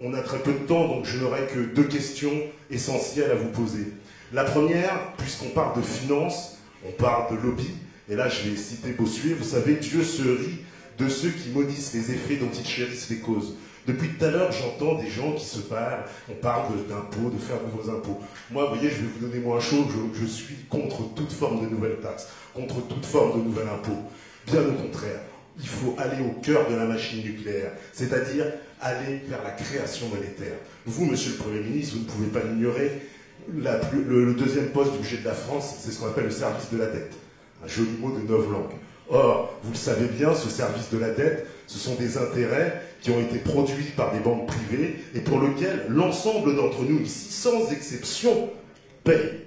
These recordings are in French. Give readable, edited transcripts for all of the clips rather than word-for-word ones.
On a très peu de temps, donc je n'aurai que 2 questions essentielles à vous poser. La première, puisqu'on parle de finance, on parle de lobby, et là je vais citer Bossuet, vous savez, Dieu se rit de ceux qui maudissent les effets dont ils chérissent les causes. Depuis tout à l'heure, j'entends des gens qui se parlent, on parle d'impôts, de faire de nouveaux impôts. Moi, vous voyez, je vais vous donner moins chaud, je suis contre toute forme de nouvelles taxes, contre toute forme de nouvel impôt. Bien au contraire, il faut aller au cœur de la machine nucléaire, c'est-à-dire aller vers la création monétaire. Vous, monsieur le Premier ministre, vous ne pouvez pas l'ignorer, le deuxième poste du budget de la France, c'est ce qu'on appelle le service de la dette. Un joli mot de 9 langues. Or, vous le savez bien, ce service de la dette, ce sont des intérêts qui ont été produits par des banques privées et pour lesquels l'ensemble d'entre nous, ici, sans exception, paye.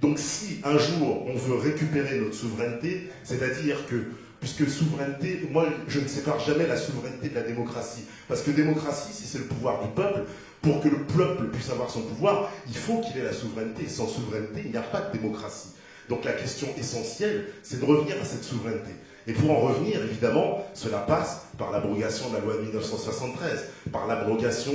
Donc si un jour on veut récupérer notre souveraineté, c'est-à-dire que, puisque souveraineté, moi je ne sépare jamais la souveraineté de la démocratie, parce que démocratie, si c'est le pouvoir du peuple, pour que le peuple puisse avoir son pouvoir, il faut qu'il ait la souveraineté, et sans souveraineté, il n'y a pas de démocratie. Donc la question essentielle, c'est de revenir à cette souveraineté. Et pour en revenir, évidemment, cela passe par l'abrogation de la loi de 1973, par l'abrogation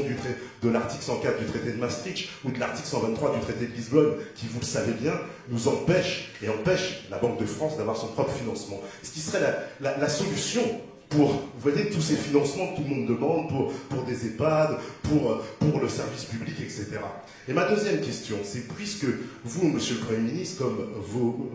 de l'article 104 du traité de Maastricht ou de l'article 123 du traité de Lisbonne, qui, vous le savez bien, nous empêche et empêche la Banque de France d'avoir son propre financement. Ce qui serait la solution pour, vous voyez, tous ces financements que tout le monde demande, pour des EHPAD, pour le service public, etc. Et ma deuxième question, c'est puisque vous, monsieur le Premier ministre, comme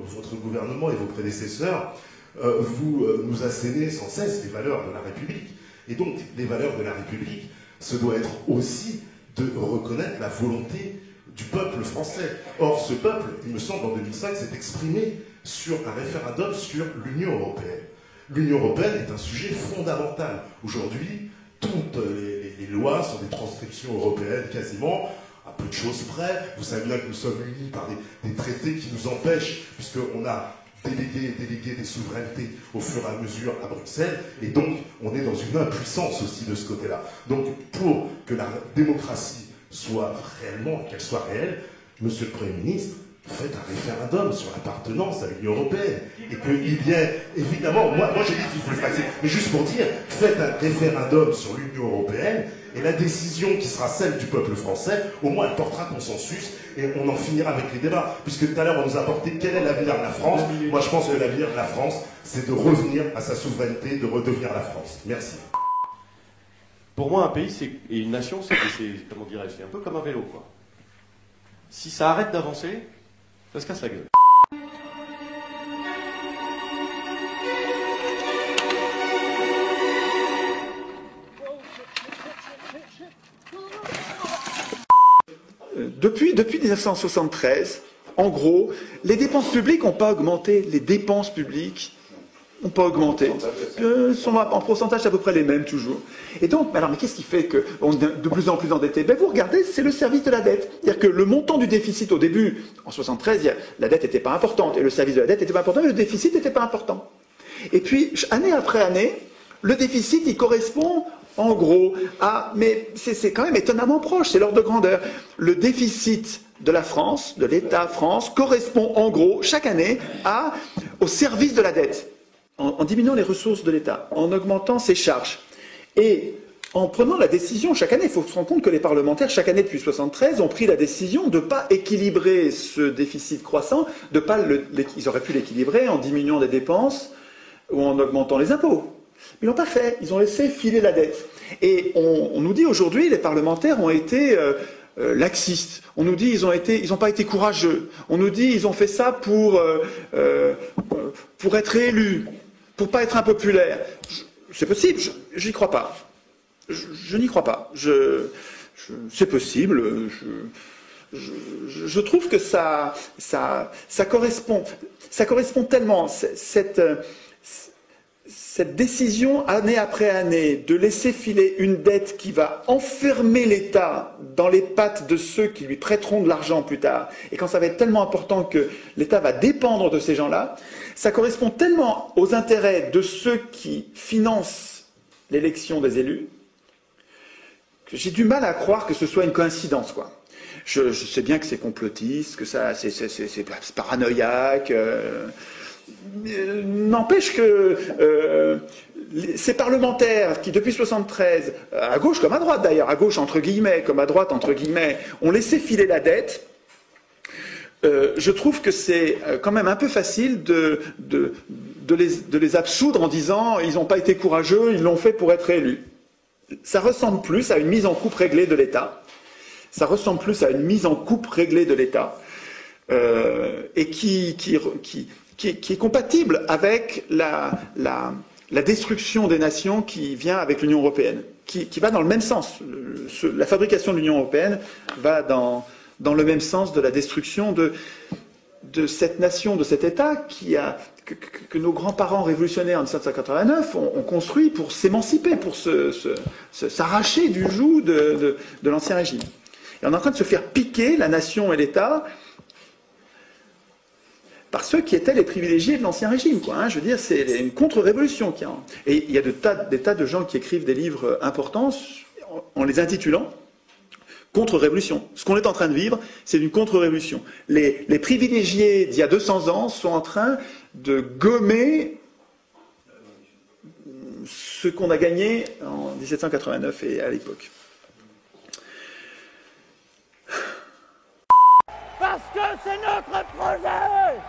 votre gouvernement et vos prédécesseurs, vous nous assénez sans cesse les valeurs de la République. Et donc, les valeurs de la République, ce doit être aussi de reconnaître la volonté du peuple français. Or, ce peuple, il me semble, en 2005, s'est exprimé sur un référendum sur l'Union européenne. L'Union européenne est un sujet fondamental. Aujourd'hui, toutes les lois sont des transcriptions européennes quasiment, à peu de choses près. Vous savez bien que nous sommes unis par des traités qui nous empêchent, puisqu'on a délégué des souverainetés au fur et à mesure à Bruxelles, et donc on est dans une impuissance aussi de ce côté-là. Donc pour que la démocratie soit réellement, qu'elle soit réelle, monsieur le Premier ministre, faites un référendum sur l'appartenance à l'Union européenne. Et qu'il y ait, évidemment, moi j'ai dit qu'il faut le faire, mais juste pour dire, faites un référendum sur l'Union européenne, et la décision qui sera celle du peuple français, au moins elle portera consensus, et on en finira avec les débats. Puisque tout à l'heure on nous a apporté quel est l'avenir de la France. Moi je pense que l'avenir de la France, c'est de revenir à sa souveraineté, de redevenir la France. Merci. Pour moi, un pays et une nation, c'est comment dirais-je, c'est un peu comme un vélo, quoi. Si ça arrête d'avancer, ça se casse la gueule. Depuis 1973, en gros, les dépenses publiques n'ont pas augmenté. Les dépenses publiques n'ont pas augmenté. Sont en pourcentage à peu près les mêmes toujours. Et donc, alors, mais qu'est-ce qui fait qu'on est de plus en plus endetté? Ben, vous regardez, c'est le service de la dette. C'est-à-dire que le montant du déficit au début, en 1973, la dette n'était pas importante, et le service de la dette n'était pas important, et le déficit n'était pas important. Et puis, année après année, le déficit, il correspond en gros à... Mais c'est quand même étonnamment proche, c'est l'ordre de grandeur. Le déficit de la France, de l'État France, correspond en gros, chaque année, au service de la dette. En diminuant les ressources de l'État, en augmentant ses charges. Et en prenant la décision, chaque année, il faut se rendre compte que les parlementaires, chaque année depuis 1973, ont pris la décision de ne pas équilibrer ce déficit croissant, ils auraient pu l'équilibrer en diminuant les dépenses ou en augmentant les impôts. Mais ils ne l'ont pas fait, ils ont laissé filer la dette. Et on nous dit aujourd'hui, les parlementaires ont été laxistes. On nous dit ils n'ont pas été courageux. On nous dit ils ont fait ça pour être réélus, pour pas être impopulaires. C'est possible, j'y crois pas. Je n'y crois pas. C'est possible. Je trouve que ça correspond tellement, cette décision, année après année, de laisser filer une dette qui va enfermer l'État dans les pattes de ceux qui lui prêteront de l'argent plus tard, et quand ça va être tellement important que l'État va dépendre de ces gens-là, ça correspond tellement aux intérêts de ceux qui financent l'élection des élus, que j'ai du mal à croire que ce soit une coïncidence, quoi. Je sais bien que c'est complotiste, que c'est paranoïaque... N'empêche que ces parlementaires qui, depuis 1973, à gauche comme à droite d'ailleurs, à gauche entre guillemets, comme à droite entre guillemets, ont laissé filer la dette, je trouve que c'est quand même un peu facile de les absoudre en disant ils n'ont pas été courageux, ils l'ont fait pour être élus. Ça ressemble plus à une mise en coupe réglée de l'État. Ça ressemble plus à une mise en coupe réglée de l'État et qui est compatible avec la destruction des nations qui vient avec l'Union européenne, qui va dans le même sens. La fabrication de l'Union européenne va dans le même sens de la destruction de cette nation, de cet État que nos grands-parents révolutionnaires en 1789 ont construit pour s'émanciper, pour s'arracher du joug de l'Ancien Régime. Et on est en train de se faire piquer la nation et l'État par ceux qui étaient les privilégiés de l'Ancien Régime, quoi, hein. Je veux dire, c'est une contre-révolution. Et il y a des tas de gens qui écrivent des livres importants en les intitulant contre-révolution. Ce qu'on est en train de vivre, c'est une contre-révolution. Les privilégiés d'il y a 200 ans sont en train de gommer ce qu'on a gagné en 1789 et à l'époque. Parce que c'est notre projet!